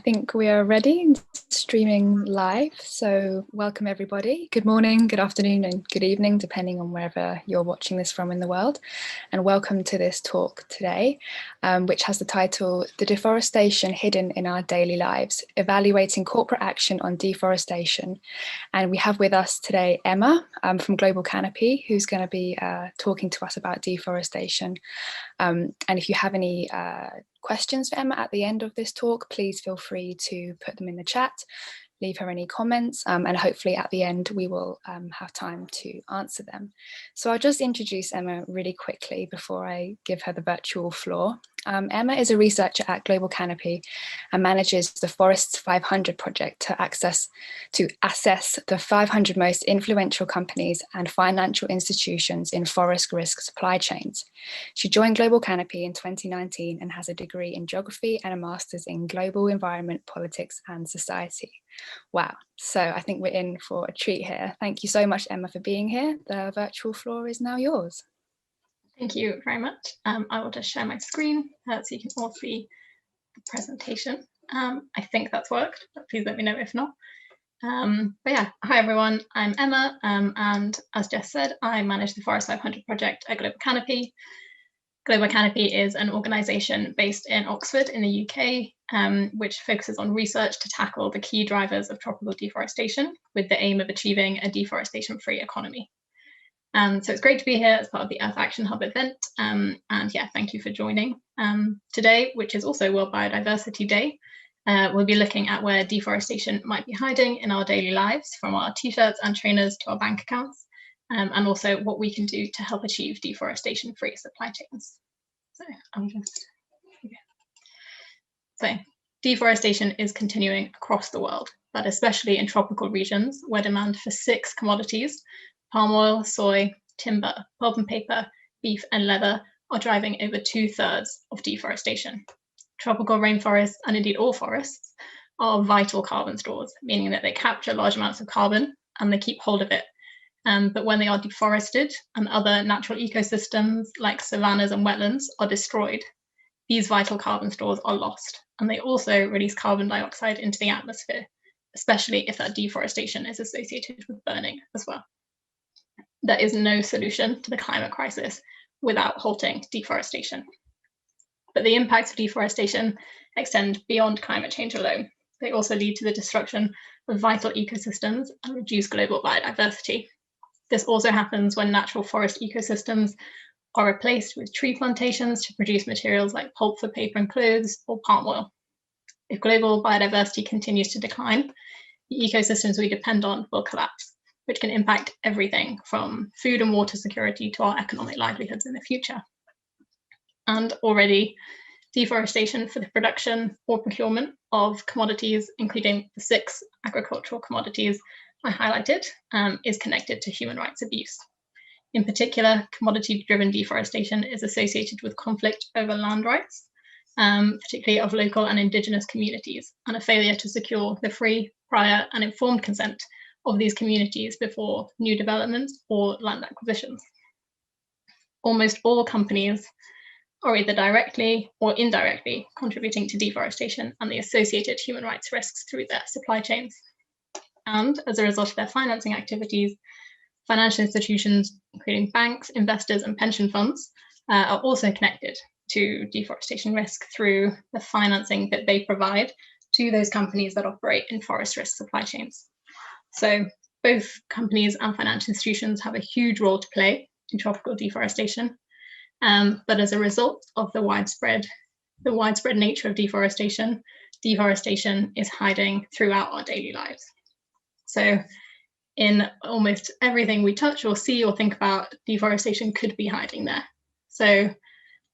think we are ready, streaming live. So welcome everybody. Good morning, good afternoon and good evening, depending on wherever you're watching this from in the world. And welcome to this talk today, which has the title, The Deforestation Hidden in Our Daily Lives, Evaluating Corporate Action on Deforestation. And we have with us today Emma from Global Canopy, who's going to be talking to us about deforestation. And if you have any questions for Emma at the end of this talk, please feel free to put them in the chat, leave her any comments, and hopefully at the end we will have time to answer them. So I'll just introduce Emma really quickly before I give her the virtual floor. Emma is a researcher at Global Canopy and manages the Forests 500 project to assess the 500 most influential companies and financial institutions in forest risk supply chains. She joined Global Canopy in 2019 and has a degree in geography and a master's in global environment, politics and society. Wow, so I think we're in for a treat here. Thank you so much, Emma, for being here. The virtual floor is now yours. Thank you very much. I will just share my screen so you can all see the presentation. I think that's worked, but please let me know if not. But yeah, hi everyone, I'm Emma, and as Jess said, I manage the Forest 500 project at Global Canopy. Global Canopy is an organisation based in Oxford in the UK, which focuses on research to tackle the key drivers of tropical deforestation with the aim of achieving a deforestation-free economy. So it's great to be here as part of the Earth Action Hub event, and yeah, thank you for joining. Today, which is also World Biodiversity Day, we'll be looking at where deforestation might be hiding in our daily lives, from our t-shirts and trainers to our bank accounts, and also what we can do to help achieve deforestation-free supply chains. So So deforestation is continuing across the world, but especially in tropical regions where demand for 6 commodities, palm oil, soy, timber, pulp and paper, beef and leather, are driving over 2/3 of deforestation. Tropical rainforests, and indeed all forests, are vital carbon stores, meaning that they capture large amounts of carbon and they keep hold of it. But when they are deforested and other natural ecosystems like savannas and wetlands are destroyed, these vital carbon stores are lost, and they also release carbon dioxide into the atmosphere, especially if that deforestation is associated with burning as well. There is no solution to the climate crisis without halting deforestation. But the impacts of deforestation extend beyond climate change alone. They also lead to the destruction of vital ecosystems and reduce global biodiversity. This also happens when natural forest ecosystems are replaced with tree plantations to produce materials like pulp for paper and clothes or palm oil. If global biodiversity continues to decline, the ecosystems we depend on will collapse, which can impact everything from food and water security to our economic livelihoods in the future. And already, deforestation for the production or procurement of commodities, including the 6 agricultural commodities I highlighted, is connected to human rights abuse. In particular, commodity-driven deforestation is associated with conflict over land rights, particularly of local and indigenous communities, and a failure to secure the free, prior and informed consent of these communities before new developments or land acquisitions. Almost all companies are either directly or indirectly contributing to deforestation and the associated human rights risks through their supply chains. And as a result of their financing activities, financial institutions, including banks, investors, and pension funds, are also connected to deforestation risk through the financing that they provide to those companies that operate in forest risk supply chains. So both companies and financial institutions have a huge role to play in tropical deforestation, but as a result of the widespread nature of deforestation, deforestation is hiding throughout our daily lives. So in almost everything we touch or see or think about, deforestation could be hiding there. So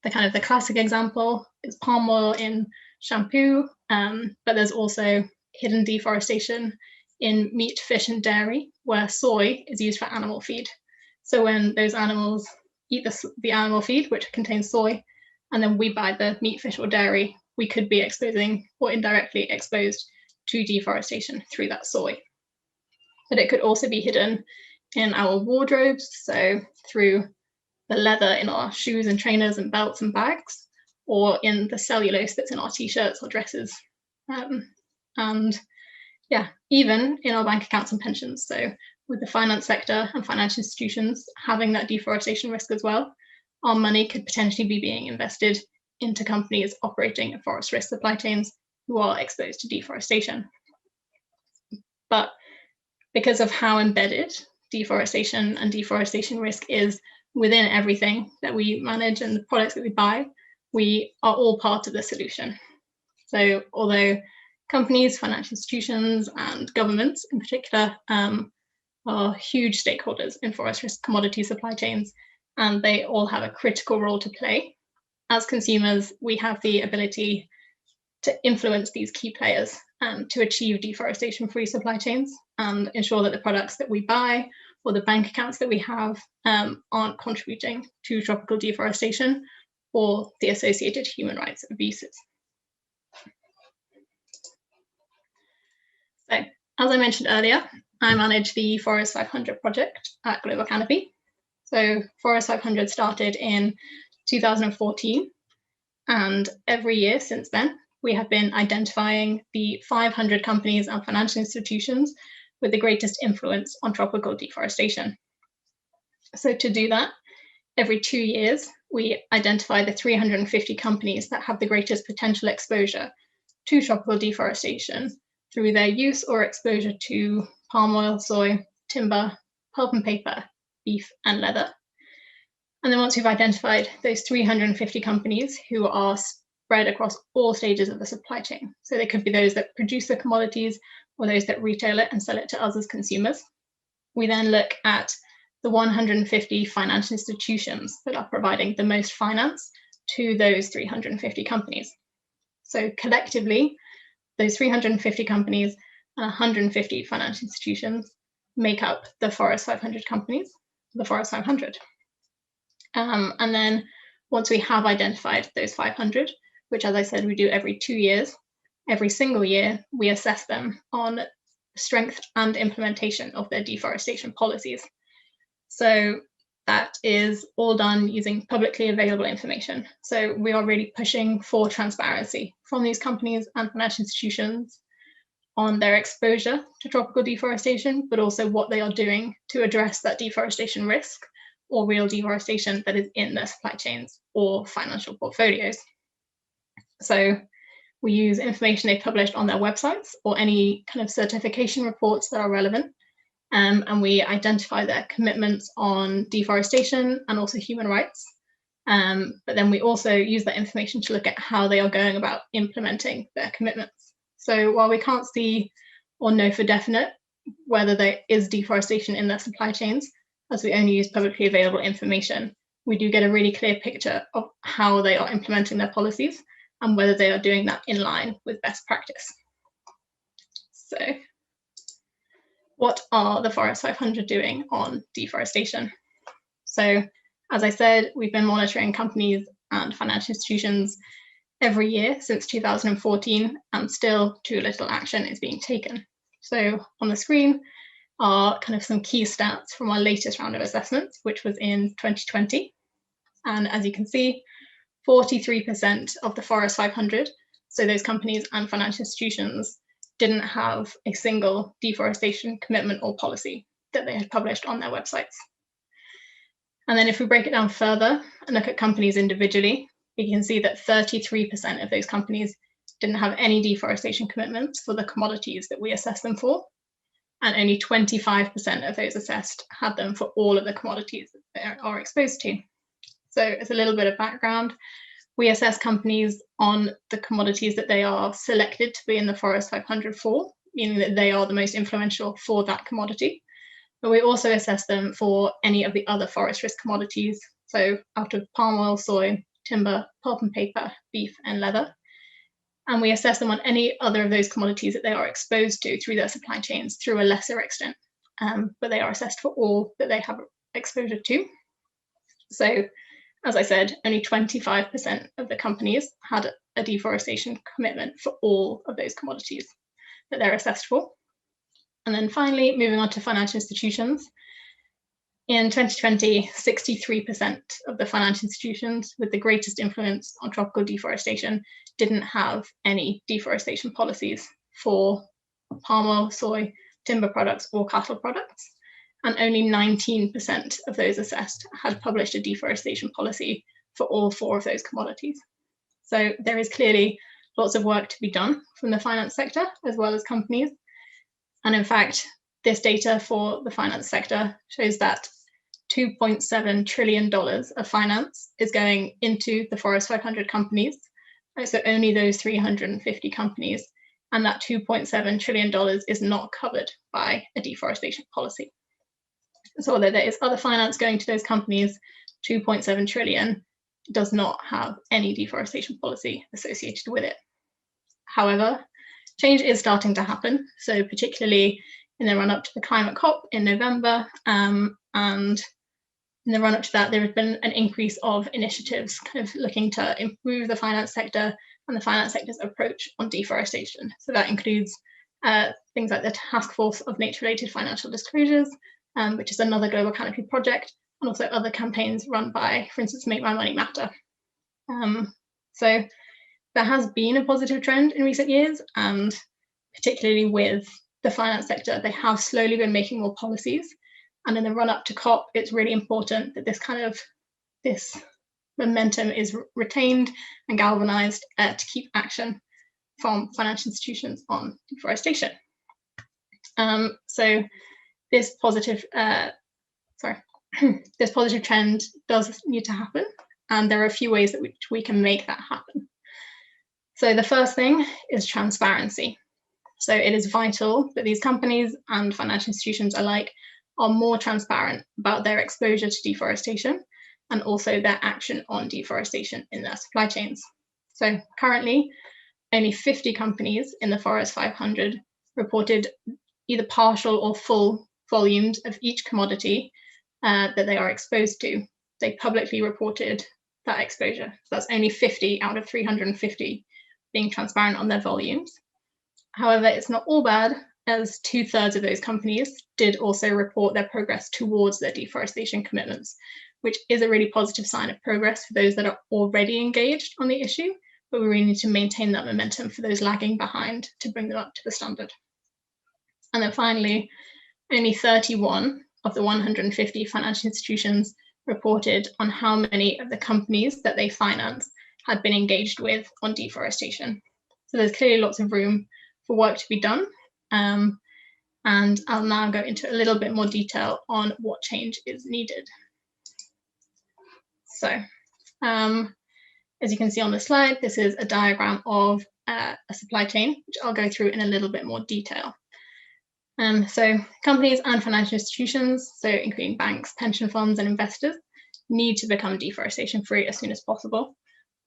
the classic example is palm oil in shampoo, but there's also hidden deforestation in meat, fish, and dairy, where soy is used for animal feed. So when those animals eat the animal feed, which contains soy, and then we buy the meat, fish, or dairy, we could be exposing or indirectly exposed to deforestation through that soy. But it could also be hidden in our wardrobes, so through the leather in our shoes and trainers and belts and bags, or in the cellulose that's in our t-shirts or dresses. and yeah, even in our bank accounts and pensions. So with the finance sector and financial institutions having that deforestation risk as well, our money could potentially be being invested into companies operating in forest risk supply chains who are exposed to deforestation. But because of how embedded deforestation and deforestation risk is within everything that we manage and the products that we buy, we are all part of the solution. So although companies, financial institutions, and governments in particular are huge stakeholders in forest risk commodity supply chains, and they all have a critical role to play. As consumers, we have the ability to influence these key players to achieve deforestation-free supply chains and ensure that the products that we buy or the bank accounts that we have aren't contributing to tropical deforestation or the associated human rights abuses. So, as I mentioned earlier, I manage the Forest 500 project at Global Canopy. So Forest 500 started in 2014, and every year since then, we have been identifying the 500 companies and financial institutions with the greatest influence on tropical deforestation. So to do that, every 2 years, we identify the 350 companies that have the greatest potential exposure to tropical deforestation through their use or exposure to palm oil, soy, timber, pulp and paper, beef, and leather. And then once we've identified those 350 companies who are spread across all stages of the supply chain, so they could be those that produce the commodities or those that retail it and sell it to us as consumers, we then look at the 150 financial institutions that are providing the most finance to those 350 companies. So collectively, those 350 companies and 150 financial institutions make up the Forest 500 companies, the Forest 500. And then once we have identified those 500, which as I said, we do every 2 years, every single year, we assess them on strength and implementation of their deforestation policies. So that is all done using publicly available information. So we are really pushing for transparency from these companies and financial institutions on their exposure to tropical deforestation, but also what they are doing to address that deforestation risk or real deforestation that is in their supply chains or financial portfolios. So we use information they published on their websites or any kind of certification reports that are relevant. And we identify their commitments on deforestation and also human rights. But then we also use that information to look at how they are going about implementing their commitments. So while we can't see or know for definite whether there is deforestation in their supply chains, as we only use publicly available information, we do get a really clear picture of how they are implementing their policies and whether they are doing that in line with best practice. So what are the Forest 500 doing on deforestation? So as I said, we've been monitoring companies and financial institutions every year since 2014, and still too little action is being taken. So on the screen are kind of some key stats from our latest round of assessments, which was in 2020. And as you can see, 43% of the Forest 500, so those companies and financial institutions, didn't have a single deforestation commitment or policy that they had published on their websites. And then if we break it down further and look at companies individually, we can see that 33% of those companies didn't have any deforestation commitments for the commodities that we assess them for. And only 25% of those assessed had them for all of the commodities that they are exposed to. So as a little bit of background, we assess companies on the commodities that they are selected to be in the Forest 500 for, meaning that they are the most influential for that commodity. But we also assess them for any of the other forest risk commodities, so out of palm oil, soy, timber, pulp and paper, beef, and leather. And we assess them on any other of those commodities that they are exposed to through their supply chains through a lesser extent, but they are assessed for all that they have exposure to. So, as I said, only 25% of the companies had a deforestation commitment for all of those commodities that they're assessed for. And then finally, moving on to financial institutions. In 2020, 63% of the financial institutions with the greatest influence on tropical deforestation didn't have any deforestation policies for palm oil, soy, timber products, or cattle products. And only 19% of those assessed had published a deforestation policy for all 4 of those commodities. So there is clearly lots of work to be done from the finance sector as well as companies. And in fact, this data for the finance sector shows that $2.7 trillion of finance is going into the Forest 500 companies. So only those 350 companies. And that $2.7 trillion is not covered by a deforestation policy. So although there is other finance going to those companies, 2.7 trillion does not have any deforestation policy associated with it. However, change is starting to happen. So particularly in the run-up to the climate COP in November, and in the run-up to that, there has been an increase of initiatives kind of looking to improve the finance sector and the finance sector's approach on deforestation. So that includes things like the Task Force of Nature-Related Financial Disclosures, which is another global Canopy project, and also other campaigns run by, for instance, Make My Money Matter. So there has been a positive trend in recent years, and particularly with the finance sector, they have slowly been making more policies. And in the run-up to COP, it's really important that this momentum is retained and galvanized to keep action from financial institutions on deforestation. So this positive this positive trend does need to happen, and there are a few ways that we can make that happen. So the first thing is transparency. So it is vital that these companies and financial institutions alike are more transparent about their exposure to deforestation and also their action on deforestation in their supply chains. So currently, only 50 companies in the Forest 500 reported either partial or full volumes of each commodity that they are exposed to. They publicly reported that exposure. So that's only 50 out of 350 being transparent on their volumes. However, it's not all bad, as 2/3 of those companies did also report their progress towards their deforestation commitments, which is a really positive sign of progress for those that are already engaged on the issue, but we really need to maintain that momentum for those lagging behind to bring them up to the standard. And then finally, only 31 of the 150 financial institutions reported on how many of the companies that they finance had been engaged with on deforestation. So there's clearly lots of room for work to be done. And I'll now go into a little bit more detail on what change is needed. So as you can see on the slide, this is a diagram of a supply chain, which I'll go through in a little bit more detail. So companies and financial institutions, so including banks, pension funds, and investors, need to become deforestation free as soon as possible.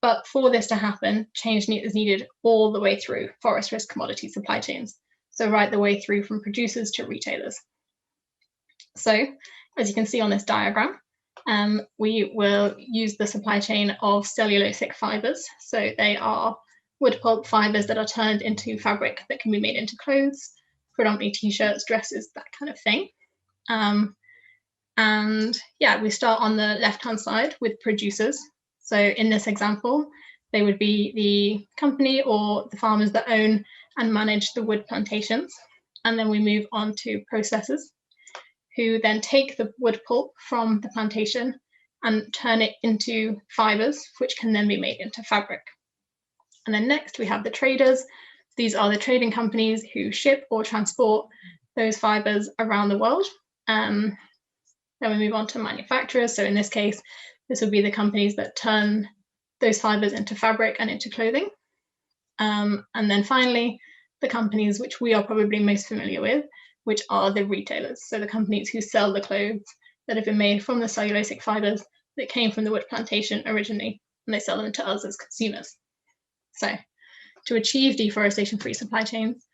But for this to happen, change is needed all the way through forest risk commodity supply chains. So right the way through from producers to retailers. So as you can see on this diagram, we will use the supply chain of cellulosic fibers. So they are wood pulp fibers that are turned into fabric that can be made into clothes, predominantly t-shirts, dresses, that kind of thing. And yeah, we start on the left-hand side with producers. So in this example, they would be the company or the farmers that own and manage the wood plantations. And then we move on to processors, who then take the wood pulp from the plantation and turn it into fibers, which can then be made into fabric. And then next we have the traders. These are the trading companies who ship or transport those fibers around the world. Then we move on to manufacturers. So in this case, this would be the companies that turn those fibers into fabric and into clothing. And then finally, the companies which we are probably most familiar with, which are the retailers. So the companies who sell the clothes that have been made from the cellulosic fibers that came from the wood plantation originally, and they sell them to us as consumers. So to achieve deforestation-free supply chains,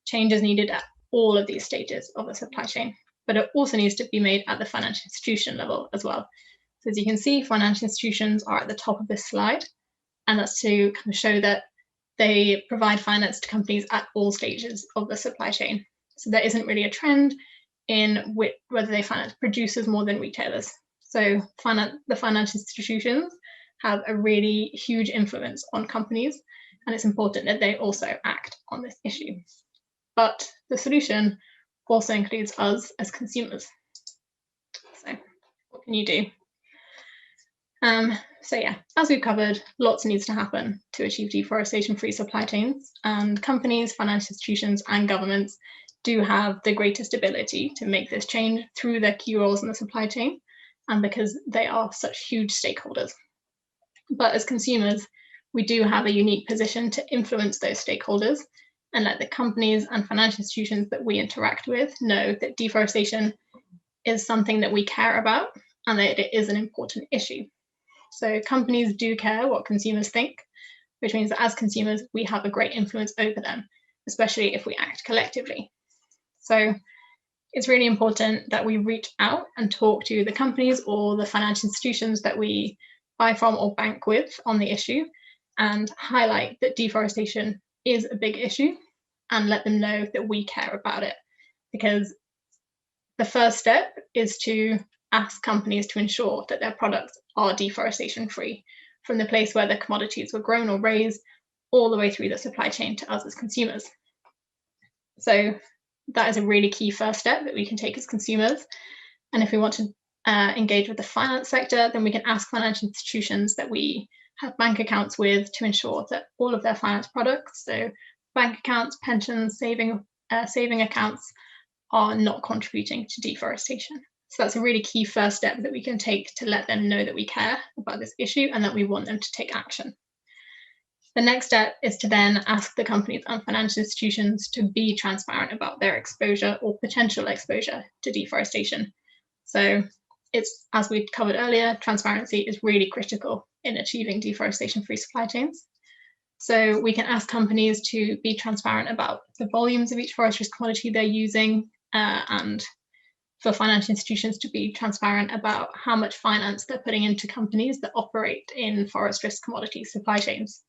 change is needed at all of these stages of the supply chain, but it also needs to be made at the financial institution level as well. So as you can see, financial institutions are at the top of this slide, and that's to kind of show that they provide finance to companies at all stages of the supply chain. So there isn't really a trend in whether they finance producers more than retailers. So the financial institutions have a really huge influence on companies, and it's important that they also act on this issue. but the solution also includes us as consumers. So what can you do? So yeah, as we've covered, lots needs to happen to achieve deforestation-free supply chains, and companies, financial institutions, and governments do have the greatest ability to make this change through their key roles in the supply chain, and because they are such huge stakeholders. But as consumers, we do have a unique position to influence those stakeholders and let the companies and financial institutions that we interact with know that deforestation is something that we care about and that it is an important issue. So companies do care what consumers think, which means that as consumers, we have a great influence over them, especially if we act collectively. So it's really important that we reach out and talk to the companies or the financial institutions that we buy from or bank with on the issue and highlight that deforestation is a big issue and let them know that we care about it. Because the first step is to ask companies to ensure that their products are deforestation free from the place where the commodities were grown or raised all the way through the supply chain to us as consumers. So that is a really key first step that we can take as consumers. And if we want to engage with the finance sector, then we can ask financial institutions that we have bank accounts with to ensure that all of their finance products, so bank accounts, pensions, saving accounts, are not contributing to deforestation. So that's a really key first step that we can take to let them know that we care about this issue and that we want them to take action. The next step is to then ask the companies and financial institutions to be transparent about their exposure or potential exposure to deforestation. So it's, as we covered earlier, transparency is really critical in achieving deforestation-free supply chains. So we can ask companies to be transparent about the volumes of each forest risk commodity they're using, and for financial institutions to be transparent about how much finance they're putting into companies that operate in forest risk commodity supply chains.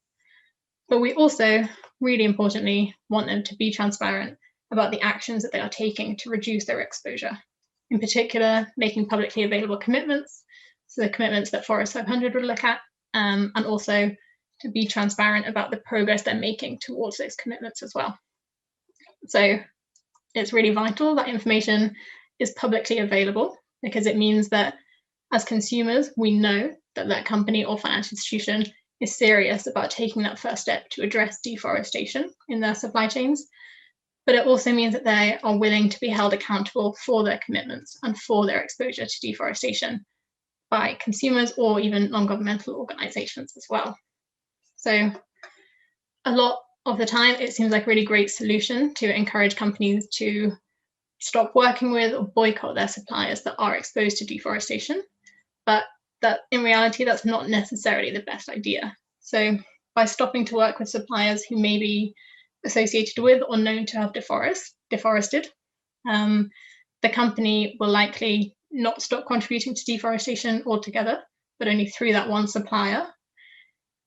But we also, really importantly, want them to be transparent about the actions that they are taking to reduce their exposure. In particular, making publicly available commitments, so the commitments that Forest 500 would look at, and also to be transparent about the progress they're making towards those commitments as well. So it's really vital that information is publicly available, because it means that as consumers, we know that that company or financial institution is serious about taking that first step to address deforestation in their supply chains. But it also means that they are willing to be held accountable for their commitments and for their exposure to deforestation by consumers or even non-governmental organizations as well. So a lot of the time, it seems like a really great solution to encourage companies to stop working with or boycott their suppliers that are exposed to deforestation. But that in reality, that's not necessarily the best idea. So by stopping to work with suppliers who may be associated with or known to have deforested, the company will likely not stop contributing to deforestation altogether, but only through that one supplier.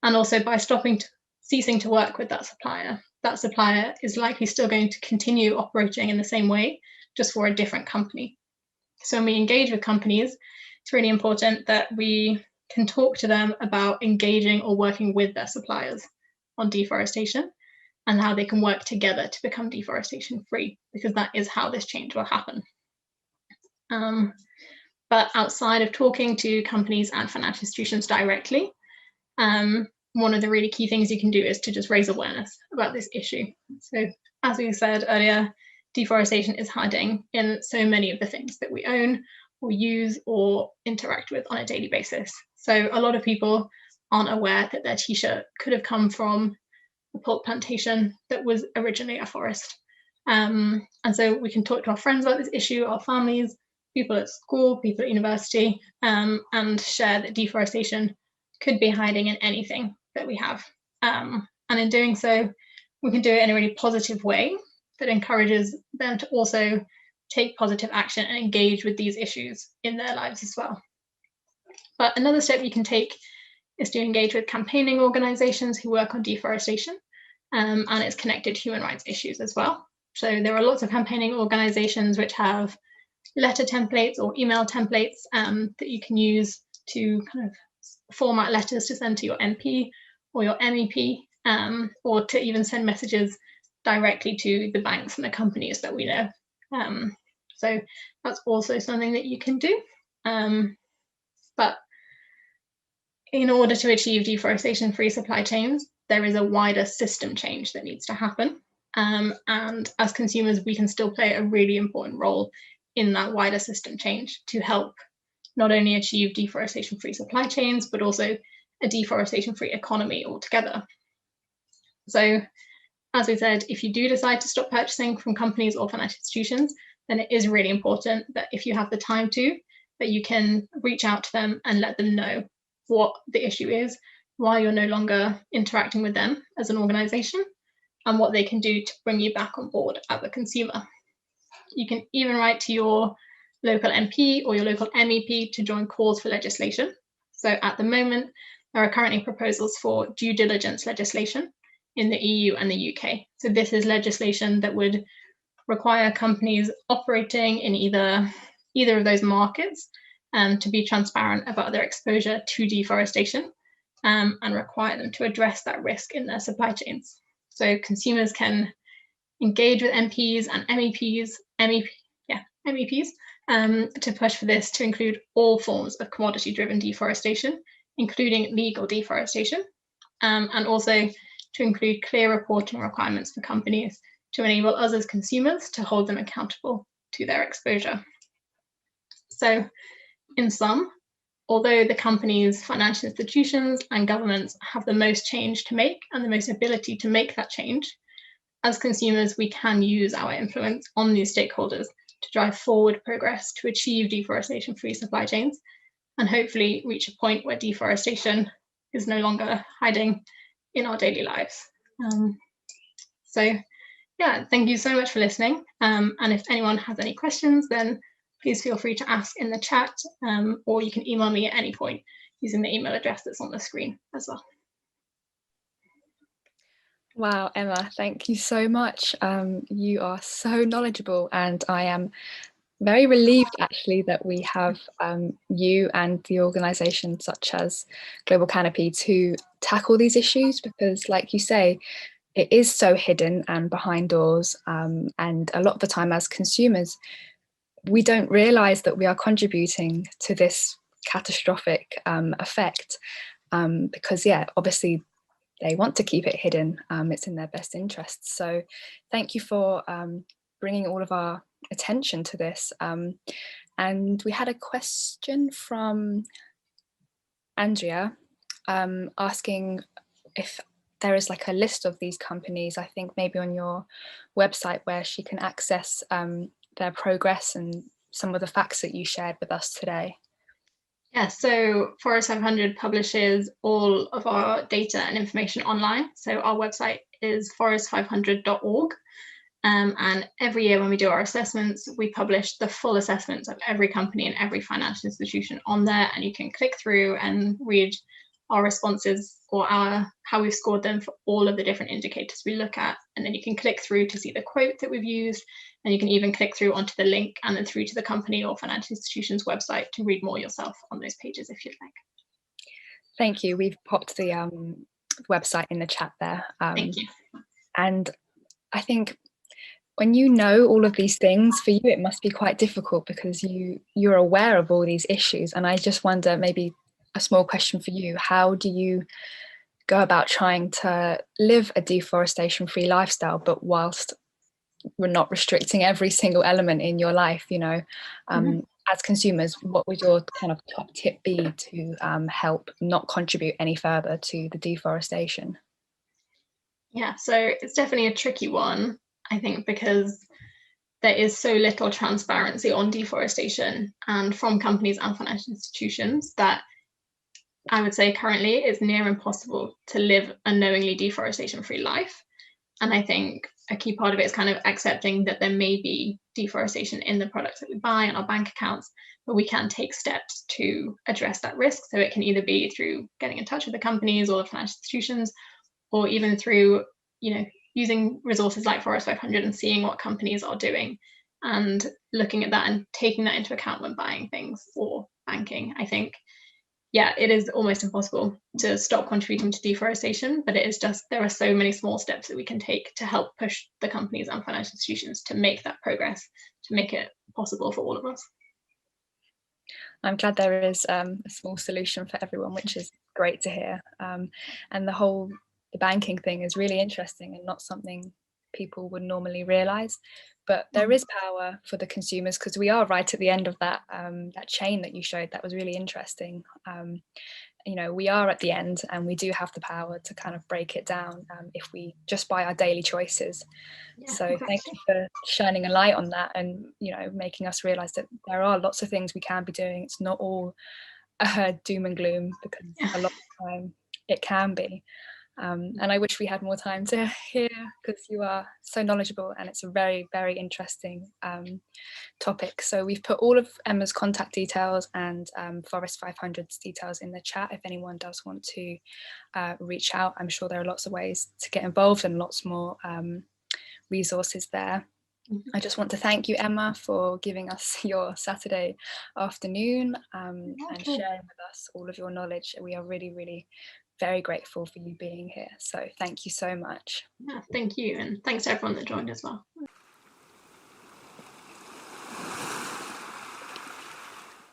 And also by ceasing to work with that supplier is likely still going to continue operating in the same way, just for a different company. So when we engage with companies, it's really important that we can talk to them about engaging or working with their suppliers on deforestation and how they can work together to become deforestation free, because that is how this change will happen. But outside of talking to companies and financial institutions directly, one of the really key things you can do is to just raise awareness about this issue. So as we said earlier, deforestation is hiding in so many of the things that we own or use or interact with on a daily basis. So a lot of people aren't aware that their t-shirt could have come from a pulp plantation that was originally a forest. And so we can talk to our friends about this issue, our families, people at school, people at university, and share that deforestation could be hiding in anything that we have. And in doing so, we can do it in a really positive way that encourages them to also take positive action and engage with these issues in their lives as well. But another step you can take is to engage with campaigning organizations who work on deforestation, and it's connected to human rights issues as well. So there are lots of campaigning organizations which have letter templates or email templates that you can use to kind of format letters to send to your MP or your MEP, or to even send messages directly to the banks and the companies that we know. So that's also something that you can do. But in order to achieve deforestation-free supply chains, there is a wider system change that needs to happen. And as consumers, we can still play a really important role in that wider system change to help not only achieve deforestation-free supply chains, but also a deforestation-free economy altogether. So, as we said, if you do decide to stop purchasing from companies or financial institutions, then it is really important that if you have the time to, that you can reach out to them and let them know what the issue is, why you're no longer interacting with them as an organization, and what they can do to bring you back on board as a consumer. You can even write to your local MP or your local MEP to join calls for legislation. So at the moment, there are currently proposals for due diligence legislation in the EU and the UK. So this is legislation that would require companies operating in either of those markets to be transparent about their exposure to deforestation and require them to address that risk in their supply chains. So consumers can engage with MPs and MEPs to push for this to include all forms of commodity-driven deforestation, including legal deforestation, and also to include clear reporting requirements for companies to enable us as consumers to hold them accountable to their exposure. So, in sum, although the companies, financial institutions, and governments have the most change to make and the most ability to make that change, as consumers, we can use our influence on these stakeholders to drive forward progress to achieve deforestation-free supply chains and hopefully reach a point where deforestation is no longer hiding in our daily lives. So yeah, thank you so much for listening. And if anyone has any questions, then please feel free to ask in the chat, or you can email me at any point using the email address that's on the screen as well. Wow, Emma, thank you so much. You are so knowledgeable, and I am very relieved actually that we have you and the organisations such as Global Canopy to tackle these issues, because like you say, it is so hidden and behind doors, and a lot of the time as consumers, we don't realise that we are contributing to this catastrophic effect, because yeah, obviously they want to keep it hidden. It's in their best interests. So thank you for bringing all of our attention to this. And we had a question from Andrea asking if there is like a list of these companies, I think maybe on your website, where she can access their progress and some of the facts that you shared with us today. Yeah, so Forest 500 publishes all of our data and information online. So our website is forest500.org. And every year when we do our assessments, we publish the full assessments of every company and every financial institution on there. And you can click through and read our responses or how we've scored them for all of the different indicators we look at. And then you can click through to see the quote that we've used. And you can even click through onto the link and then through to the company or financial institution's website to read more yourself on those pages if you'd like. Thank you. We've popped the website in the chat there. Thank you. And I think when you know all of these things, for you it must be quite difficult because you're aware of all these issues. And I just wonder, maybe a small question for you, how do you go about trying to live a deforestation-free lifestyle, but whilst we're not restricting every single element in your life, you know? As consumers, what would your kind of top tip be to help not contribute any further to the deforestation? Yeah, so it's definitely a tricky one, I think, because there is so little transparency on deforestation and from companies and financial institutions that I would say currently it's near impossible to live a knowingly deforestation-free life. And I think a key part of it is kind of accepting that there may be deforestation in the products that we buy and our bank accounts, but we can take steps to address that risk. So it can either be through getting in touch with the companies or the financial institutions, or even through, using resources like Forest 500 and seeing what companies are doing and looking at that and taking that into account when buying things or banking. I think yeah, it is almost impossible to stop contributing to deforestation, but it is just, there are so many small steps that we can take to help push the companies and financial institutions to make that progress, to make it possible for all of us. I'm glad there is a small solution for everyone, which is great to hear. And the banking thing is really interesting and not something people would normally realise. But there is power for the consumers, because we are right at the end of that that chain that you showed. That was really interesting. You know, we are at the end, and we do have the power to kind of break it down if we just by our daily choices. Yeah, So exactly. thank you for shining a light on that, and you know, making us realize that there are lots of things we can be doing. It's not all doom and gloom, because Yeah. a lot of the time it can be. And I wish we had more time to hear, because you are so knowledgeable and it's a very, very interesting topic. So we've put all of Emma's contact details and Forest 500's details in the chat if anyone does want to reach out. I'm sure there are lots of ways to get involved and lots more resources there. I just want to thank you, Emma, for giving us your Saturday afternoon and sharing with us all of your knowledge. We are really, really very grateful for you being here. So thank you so much. Yeah, thank you. And thanks to everyone that joined as well.